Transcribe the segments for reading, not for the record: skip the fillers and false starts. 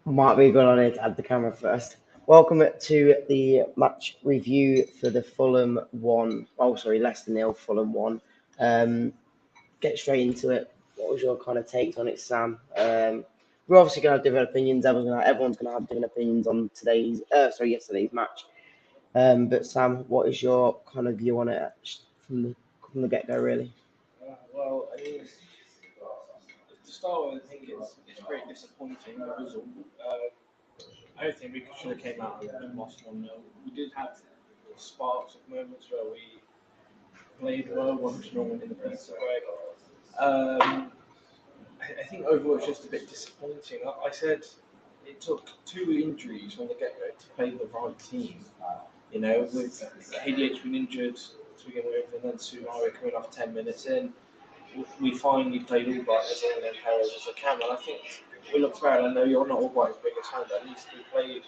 Might be a good idea to add the camera first. Welcome to the match review for the Fulham 1. Oh, sorry, Leicester nil, Fulham 1. Get straight into it. What was your kind of takes on it, Sam? We're obviously going to have different opinions. Everyone's going to have different opinions on yesterday's match. But Sam, what is your kind of view on it from the get-go, really? Well, I mean, to start with, I think it's pretty disappointing, the result. I don't think we should have came out and lost 1-0. We did have sparks of moments where we played well, once no one in the Pizzeria. I think overall it's just a bit disappointing. I said it took 2 injuries from the get-go to play the right team. You know, with ADH being injured to begin with, and then Sumari coming off 10 minutes in, we finally played Albright as in and then Perez as a cam. And I think we looked fair. I know you're not Albright's biggest fan, but at least we played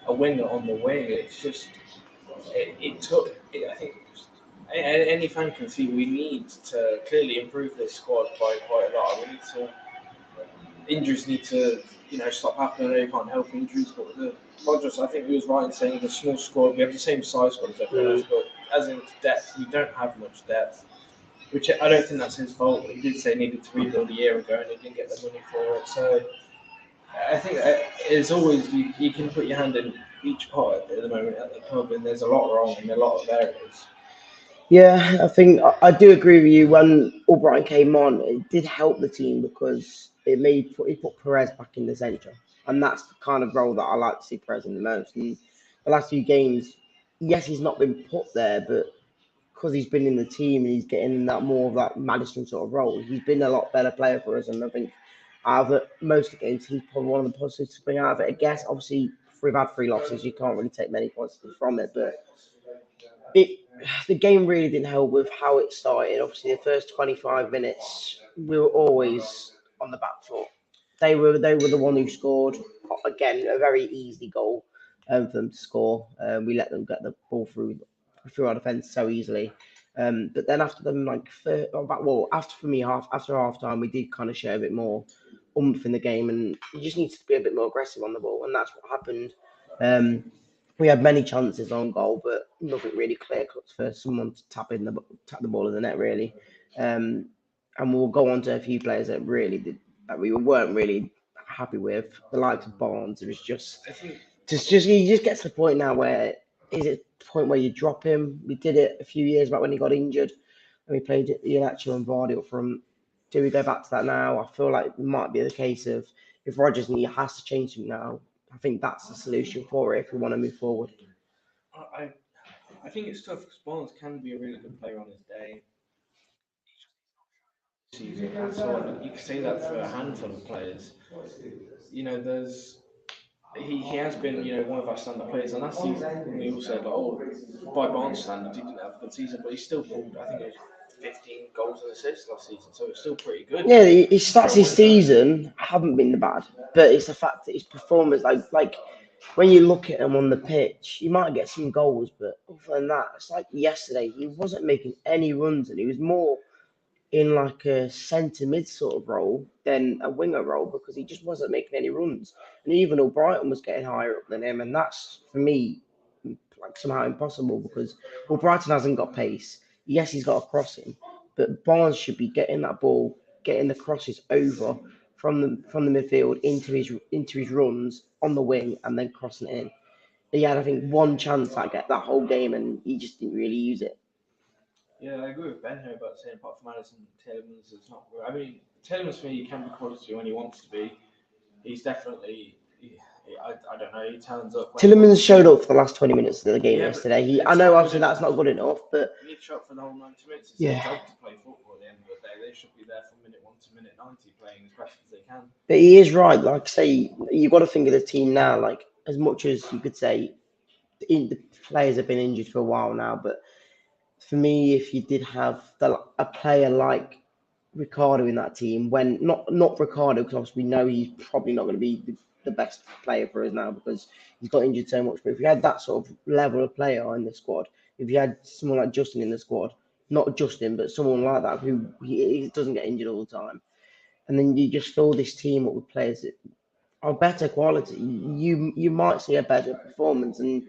a winger on the wing. It's just, I think any fan can see we need to clearly improve this squad by quite a lot. Injuries need to, stop happening. I know you can't help injuries, but Rodgers, I think he was right in saying the small squad, we have the same size squad as everyone else, but as in depth, we don't have much depth, which I don't think that's his fault. He did say he needed to rebuild a year ago and he didn't get the money for it. So I think it's always, you can put your hand in each pot at the moment at the club, and there's a lot wrong in a lot of areas. Yeah, I think I do agree with you. When Albright came on, it did help the team because he put Perez back in the centre, and that's the kind of role that I like to see Perez in the most. And the last few games, yes, he's not been put there, but because he's been in the team and he's getting that more of that Madison sort of role, he's been a lot better player for us. And I think out of most of the games, he's probably one of the positives to bring out of it. I guess obviously we've had 3 losses, you can't really take many positives from it, but it the game really didn't help with how it started. Obviously, the first 25 minutes, we were always on the back foot. They were the one who scored. Again, a very easy goal for them to score. We let them get the ball through our defence so easily. But then after them, after half time, we did kind of show a bit more oomph in the game, and you just need to be a bit more aggressive on the ball, and that's what happened. Um, we had many chances on goal, but nothing really clear cut for someone to tap the ball in the net, really. Um, and we'll go on to a few players that we weren't really happy with. The likes of Barnes, it was I think just he just gets to the point now where is it the point where you drop him? We did it a few years back when he got injured, and we played Iheanacho and Vardy up front. Do we go back to that now? I feel like it might be the case of if Rodgers has to change him now. I think that's the solution for it if we want to move forward. I, I think it's tough because Barnes can be a really good player on his day. Season at all. You can say that for a handful of players. There's he has been, one of our standard players, and last season we all said, oh, by Barnes standards, he didn't have a good season, but he still pulled, I think it was 15 goals and assists last season, so it's still pretty good. Yeah, his stats this season haven't been bad, but it's the fact that his performance, like when you look at him on the pitch, you might get some goals, but other than that, it's like yesterday he wasn't making any runs, and he was more in like a centre mid sort of role than a winger role because he just wasn't making any runs. And even O'Brien was getting higher up than him, and that's for me like somehow impossible because Brighton hasn't got pace. Yes, he's got a crossing, but Barnes should be getting that ball, getting the crosses over from the midfield into his runs on the wing and then crossing it in. He had I think one chance I get that whole game and he just didn't really use it. Yeah, I agree with Ben here about saying apart from Madison, Tielemans is not. I mean, Tielemans for me, he can be quality when he wants to be. He's definitely. I don't know. He turns up. Tillerman showed up for the last 20 minutes of the game Yeah, yesterday. I know obviously that's not good enough, but you need to show up for the whole 90 minutes. It's yeah. their job to play football at the end of the day. They should be there from minute 1 to minute 90 playing as best as they can. But he is right. Like I say, you've got to think of the team now. Like as much as you could say, the players have been injured for a while now. But for me, if you did have a player like Ricardo in that team, when not Ricardo, because obviously we know he's probably not going to be the best player for us now because he's got injured so much. But if you had that sort of level of player in the squad, if you had someone like Justin in the squad, not Justin, but someone like that he doesn't get injured all the time, and then you just fill this team up with players that of better quality, you might see a better performance. And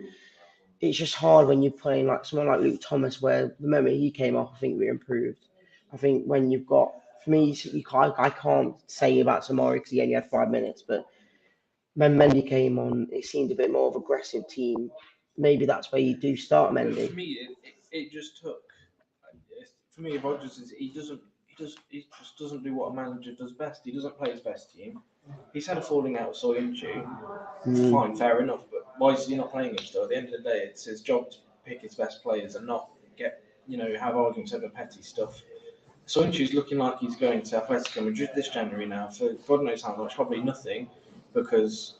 it's just hard when you're playing like someone like Luke Thomas, where the moment he came off, I think we improved. I think when you've got, for me, I can't say about Samari because he only had 5 minutes, but when Mendy came on, it seemed a bit more of an aggressive team. Maybe that's where you do start Mendy. For me, it just took. For me, Rodgers is he just doesn't do what a manager does best. He doesn't play his best team. He's had a falling out with Soyuncu. Fine, fair enough, but why is he not playing him still? At the end of the day, it's his job to pick his best players and not get have arguments over petty stuff. Soyuncu's looking like he's going to Atletico Madrid this January now for God knows how much, probably nothing, because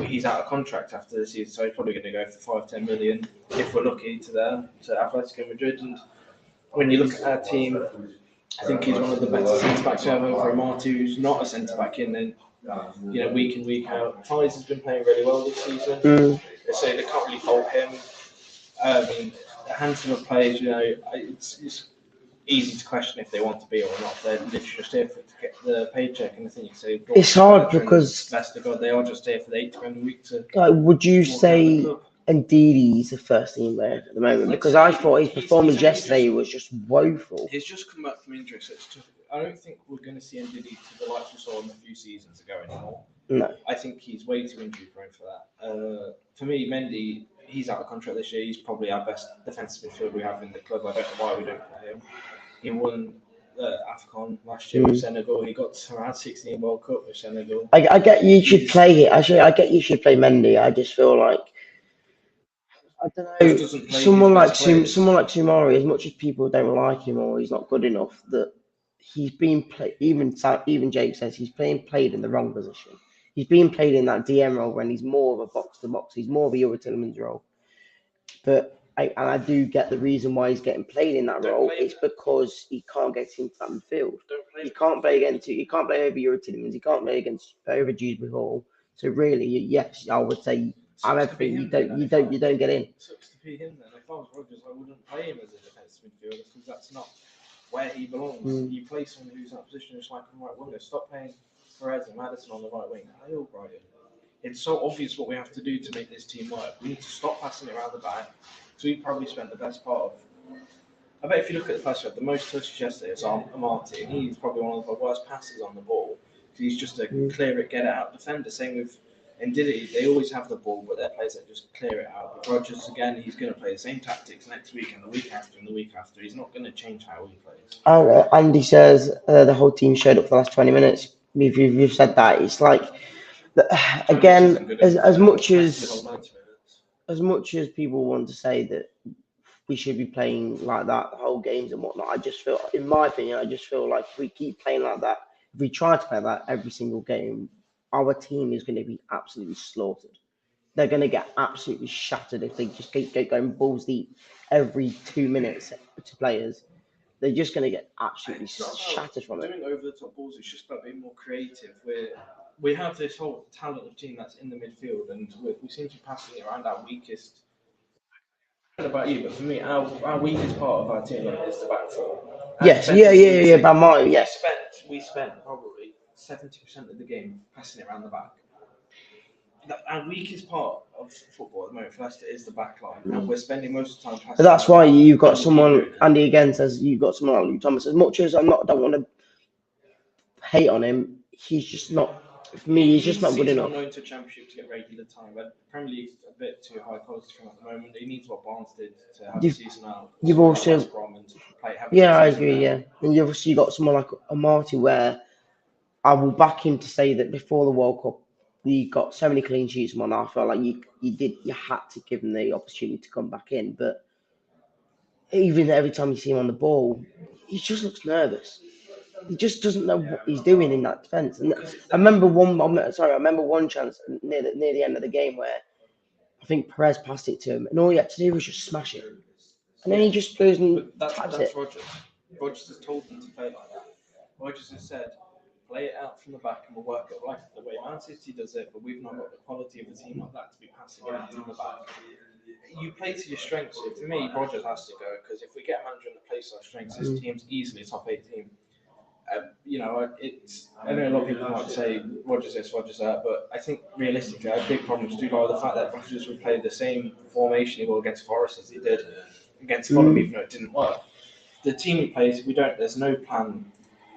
he's out of contract after this season, so he's probably going to go for 5-10 million if we're lucky to Atletico Madrid. And when you look at our team, I think he's one of the better centre backs we have over Amati, who's not a centre back in. And week in week out, Pies has been playing really well this season. So they can't really fault him. A handful of players, it's easy to question if they want to be or not. They're literally just here to get the paycheck, and I think you say it's hard because God, they are just here for the £80 a week to. Would you say Ndidi's the first team player at the moment? Because I thought his performance yesterday was just woeful. He's just come back from injury, so I don't think we're going to see Ndidi to the likes we saw him a few seasons ago anymore. No, I think he's way too injury prone for that. For me, Mendy, he's out of contract this year. He's probably our best defensive midfielder we have in the club. I don't know why we don't play him. He won AFCON last year with Senegal. He got around 16 World Cup with Senegal. I get you should play it. Actually, I get you should play Mendy. I just feel like I don't know. Someone like Sumari, as much as people don't like him or he's not good enough, that he's been played. Even Jake says he's played in the wrong position. He's being played in that DM role when he's more of a box to box. He's more of a Euro Tillemans role. But I do get the reason why he's getting played in that role. It's because he can't get into that midfield. He can't play against. He can't play over Euro Tillemans. He can't play against over Dewsbury Hall. So really, yes, I would say I'm everything. You don't get in. Sucks to be him then. If I was Rodgers, I wouldn't play him as a defensive midfielder because that's not where he belongs. You play someone who's in that position, just like a right winger. Stop playing Perez and Madison on the right wing. Play Albrighton. It's so obvious what we have to do to make this team work. We need to stop passing it around the back. So we probably spent the best part of. I bet if you look at the first shot, the most touches yesterday is Amati, and he's probably one of the worst passes on the ball. He's just a clear it, get it out defender. Same with Ndidi, they always have the ball, but they're players that just clear it out. But Rodgers, again, he's going to play the same tactics next week and the week after and the week after. He's not going to change how he plays. Andy says the whole team showed up for the last 20 minutes. We've said that. It's like, again, as much as people want to say that we should be playing like that the whole games and whatnot, I just feel, in my opinion, like if we keep playing like that, if we try to play that every single game, our team is going to be absolutely slaughtered. They're going to get absolutely shattered if they just keep going balls deep every 2 minutes to players. They're just going to get absolutely shattered from it. Doing over the top balls, it's just about being more creative. We have this whole talented team that's in the midfield, and we seem to be passing it around our weakest. I don't know about you, but for me, our weakest part of our team is the back four. Yes, yeah. By mine, yes. We spent probably 70% of the game passing it around the back. Our weakest part of football at the moment for Leicester is the back line, and we're spending most of the time passing. But that's why you've got someone. Andy again says you've got someone like Luke Thomas. As much as don't want to hate on him, he's just not. For me, he's just not good enough. He's not known to Championship to get regular time, but Premier League's a bit too high quality for him at the moment. He needs what Barnes did to have a season out. You've also, I agree. Yeah, and you've obviously got someone like Amati, where I will back him to say that before the World Cup, he got so many clean sheets. Man, I felt like you had to give him the opportunity to come back in, but even every time you see him on the ball, he just looks nervous. He just doesn't know what he's doing in that defence. And I remember one chance near the end of the game where I think Perez passed it to him, and all he had to do was just smash it, and then he just goes and taps it. Rodgers has told them to play like that. Rodgers has said, play it out from the back and we'll work it like the way Man City does it, but we've not got the quality of a team like that to be passing it out from the back. You play to your strengths. So for me, Rodgers has to go, because if we get a manager that plays to our strengths, this team's easily a top 8 team. You know, I know a lot of people might say Rodgers this, Rodgers that, but I think realistically, our big problems do lie with the fact that Rodgers would play the same formation he will against Forest as he did against Fulham, even though it didn't work. The team he plays, there's no plan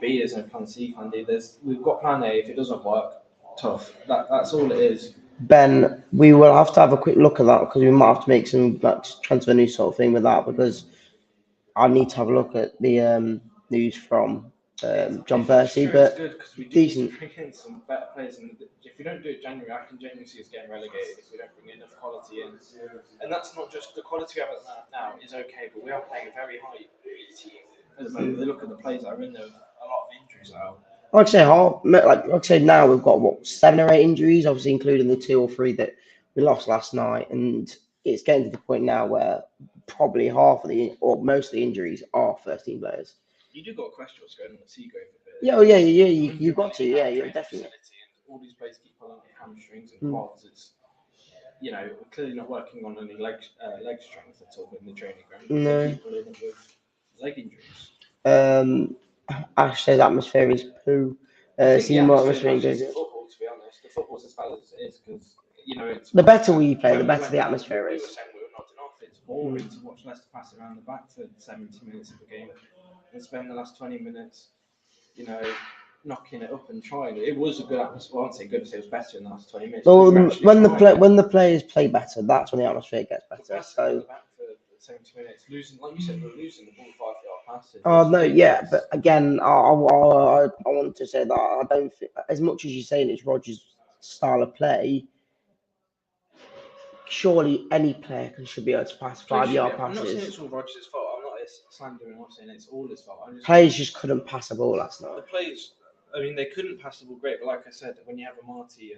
B, there's no plan C, plan D. We've got plan A. If it doesn't work, tough. That's all it is. Ben, we will have to have a quick look at that because we might have to make some like transfer news sort of thing with that because I need to have a look at the news from John Percy, but good because we do decent. need to bring in some better players. And if we don't do it January, I can genuinely see us getting relegated if we don't bring enough quality in. And that's not just the quality we have now is okay, but we are playing a very high team at the moment. They look at the players that are in there, a lot of injuries out. Like I say, now we've got what 7 or 8 injuries, obviously including the 2 or 3 that we lost last night, and it's getting to the point now where probably half of the or most of the injuries are first team players. You do got a question what's going on at Seagrave a bit. Yeah, you've got to, yeah, definitely. All these players keep pulling hamstrings and quads. It's clearly not working on any leg strength at all in the training ground. No. They keep pulling it with leg injuries. Ash says atmosphere is poo. See more atmosphere goes. Football, to be honest, the football's as bad as it is because it's the better we play, the better the atmosphere is. We were saying we were nodding off. It's boring to watch Leicester pass around the back for 70 minutes of the game and spend the last 20 minutes, knocking it up and trying. It was a good atmosphere. I won't say good, it was better in the last 20 minutes. Well, when the players play better, that's when the atmosphere gets better. So. 70 minutes, losing, like you said, we're losing the ball 5-yard passes. Oh no, yeah, but again, I want to say that I don't think, as much as you're saying it's Rodgers' style of play, surely any player should be able to pass 5-yard passes. I'm not saying it's all Rodgers' fault. I'm not slandering. I'm not saying it's all his fault. Players just couldn't pass a ball last night. The players, they couldn't pass the ball great, but like I said, when you have a Marty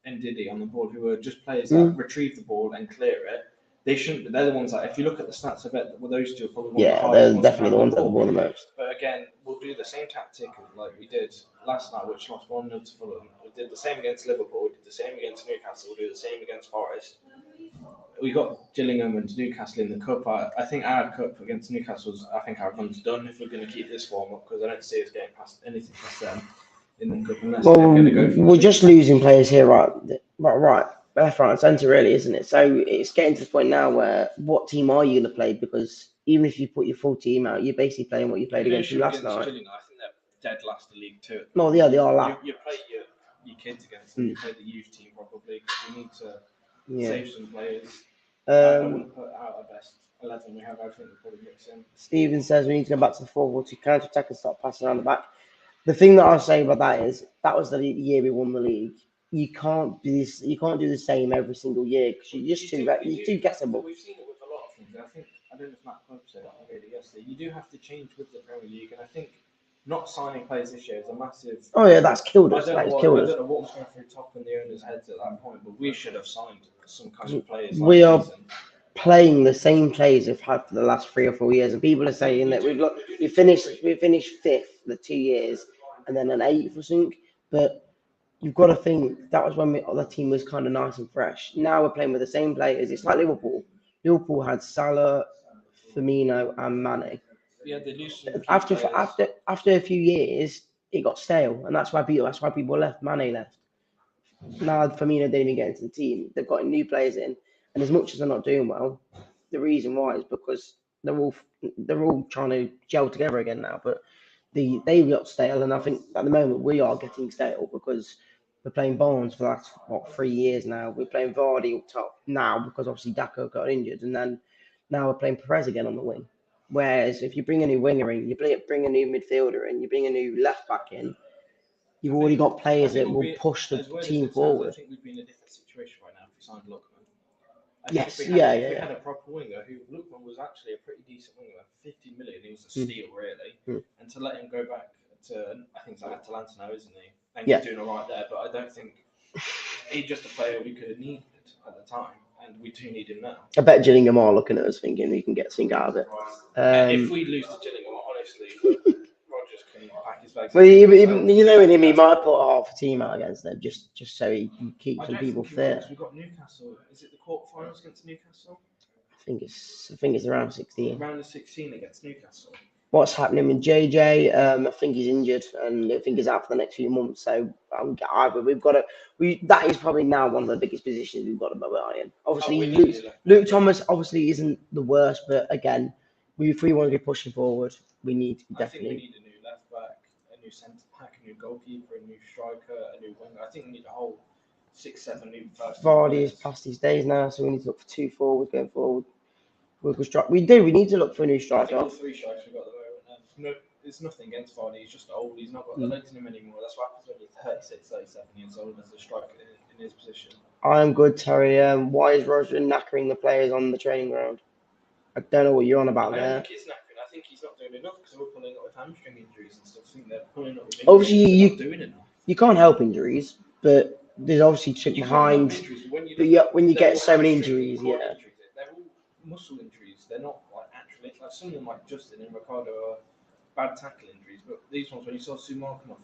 and Diddy on the board, who are just players that retrieve the ball and clear it. They shouldn't. They're the ones that, if you look at the stats, I bet those two are probably they're definitely the ones that have won the most. But again, we'll do the same tactic like we did last night, which lost 1-0 to Fulham. We did the same against Liverpool. We did the same against Newcastle. We'll do the same against Forest. We got Gillingham and Newcastle in the cup. I think our cup against Newcastle, I think our run's done if we're going to keep this form up because I don't see us getting past anything past them in the cup unless they're going to go. We're just losing players here, right, left, right, and centre, really, isn't it? So it's getting to the point now where what team are you going to play? Because even if you put your full team out, you're basically playing what you played against last night. I think they're dead last in League Two. No, yeah, they are. You play your kids against them. You play the youth team probably because we need to save some players. I wouldn't put out our best 11 we have. I think we'll probably mix in. Stephen says we need to go back to the 4-4-2 counter attack and start passing around the back. The thing that I'll say about that is that was the year we won the league. You can't do this. You can't do the same every single year because you're just too guessable. We've seen it with a lot of things. I don't know if Matt Club said that yesterday. You do have to change with the Premier League, and I think not signing players this year is a massive. Oh yeah, that's killed us. I don't know what was going through top and the owners' heads at that point, but we should have signed some kind of players. We are playing the same players we've had for the last 3 or 4 years, and people are saying that we finished 5th the 2 years, and then an 8th or something, but. You've got to think that was when the team was kind of nice and fresh. Now we're playing with the same players. It's like Liverpool. Liverpool had Salah, Firmino, and Mane. Yeah, they lose some after a few years, it got stale, and that's why people left. Mane left. Now Firmino didn't even get into the team. They've got new players in, and as much as they're not doing well, the reason why is because they're all trying to gel together again now. But they got stale, and I think at the moment we are getting stale because we're playing Barnes for the last 3 years now. We're playing Vardy up top now because obviously Dako got injured, and then now we're playing Perez again on the wing. Whereas if you bring a new winger in, you bring a new midfielder in, you bring a new left back in, you've already got players that will push the team forward. I think we'd be in a different situation right now if we signed Lookman. If we had a proper winger who Lookman was actually a pretty decent winger, 50 million. He was a steal really, and to let him go back to I think it's Atalanta now, isn't he? And he's doing all right there, but I don't think he's just a player we could have needed at the time, and we do need him now. I bet Gillingham are looking at us thinking we can get something out of it. If we lose to Gillingham, honestly, Rodgers can pack his bags. Well, in him, he might put half a team out against them just so he can keep some people fit. We've got Newcastle. Is it the quarterfinals against Newcastle? I think it's around 16. Round of 16 against Newcastle. what's happening with JJ. I think he's injured, and I think he's out for the next few months. So either we've got to. That is probably now one of the biggest positions we've got to buy in. Obviously, we need a Luke Thomas obviously isn't the worst, but again, if we want to be pushing forward, we need to be I think we definitely. need a new left back, a new centre back, a new goalkeeper, a new striker, a new winger. I think we need a whole 6, 7 new first team Vardy is players. past his days now, so we need to look for 2 forwards going forward. We do. We need to look for a new I think striker. all 3 strikers we've got at the moment. No, it's nothing against Vardy. He's just old. He's not got the legs in him anymore. That's what happens when you're 36, 37 years old as a striker in his position. I am good, Terry. Why is Roger knackering the players on the training ground? I don't know what you're on about I there. don't think he's knackering. I think he's not doing enough because we're pulling up with hamstring injuries and stuff. I think they're pulling up with injuries. Obviously, They're not doing enough. You can't help injuries, but there's obviously shit behind. When you get so many injuries, they're all muscle injuries. They're not like actually like some of them like Justin and Ricardo are bad tackle injuries, but these ones when you saw Sumar come off,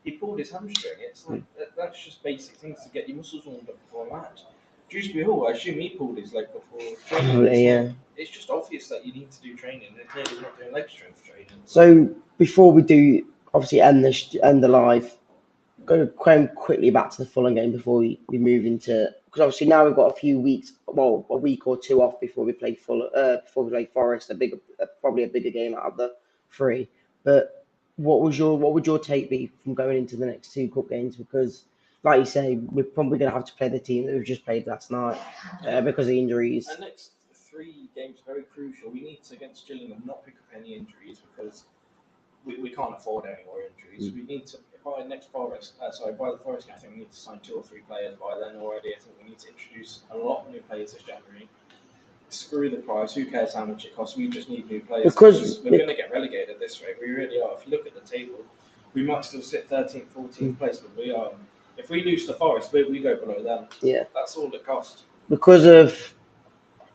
he pulled his hamstring. It's like that's just basic things to get your muscles warmed up before a match. Dewsbury Hall, I assume he pulled his leg before training. Probably, yeah. It's just obvious that you need to do training, and clearly he's not doing leg strength training. So before we do obviously end the live, go quickly back to the Fulham game before we move into, because obviously now we've got a few weeks, well, a week or 2 off before we play Forest, probably a bigger game out of the 3. But what would your take be from going into the next 2 cup games? Because like you say, we're probably going to have to play the team that we've just played last night because of injuries. The next 3 games are very crucial. We need to, against Gillingham, not pick up any injuries because we can't afford any more injuries. We need to, by the Forest game, I think we need to sign 2 or 3 players by then already. I think we need to introduce a lot of new players this January. Screw the price, who cares how much it costs? We just need new players because we're going to get relegated at this rate. We really are. If you look at the table, we might still sit 13th, 14th place, but we are. If we lose to Forest, we go below them. Yeah. That's all it costs. Because of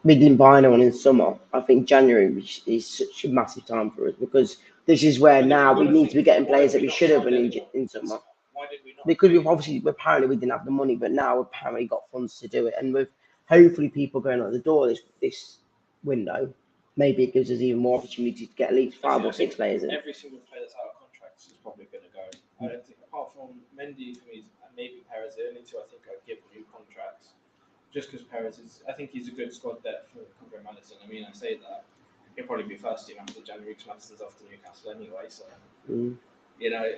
we didn't buy anyone in summer, I think January is such a massive time for us because this is where now we need to be getting players that we should have been in summer. Why did we not? Because apparently we didn't have the money, but now we've apparently got funds to do it, and with hopefully people going out the door this window, maybe it gives us even more opportunity to get at least 5 or 6 players in. Every single player that's out of contracts is probably going to go. I don't think, apart from Mendy for me, and maybe Perez, the only 2 I think I'd give new contracts. Just because Perez I think he's a good squad depth for covering Madison. I mean, I say that he'll probably be first team after January because Madison's off to Newcastle anyway. So, you know,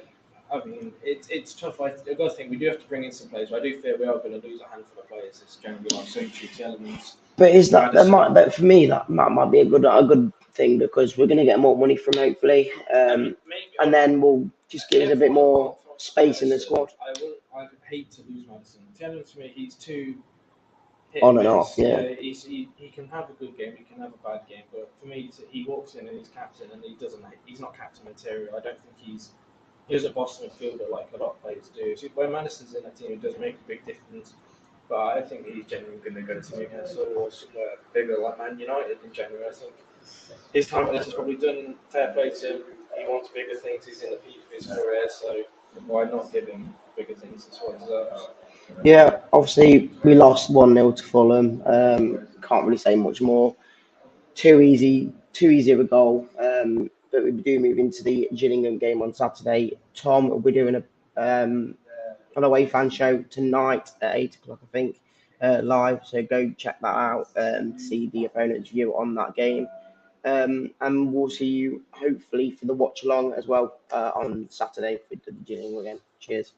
I mean, it's tough. I got to think we do have to bring in some players. But I do fear we are going to lose a handful of players this January, like some cheeky elements. But is that but for me that might be a good thing because we're going to get more money from hopefully, and then we'll just give us a bit more space in the squad. I hate to lose Madison. Tielemans for me, he's too on and off. Yeah. He can have a good game, he can have a bad game, but for me, he walks in and he's captain, and he's not captain material. I don't think he's a boss midfielder like a lot of players do. So when Madison's in a team, it does make a big difference. But I think he's genuinely going to go to Newcastle or somewhere bigger like Man United in January. I think his time is probably done. Fair play to him. He wants bigger things. He's in the peak of his career, so why not give him bigger things as well? Yeah, obviously we lost 1-0 to Fulham. Can't really say much more. Too easy of a goal. But we do move into the Gillingham game on Saturday. Tom, we're doing an away fan show tonight at 8 o'clock, I think, live. So go check that out and see the opponent's view on that game. And we'll see you hopefully for the watch along as well on Saturday with the Gillingham again. Cheers.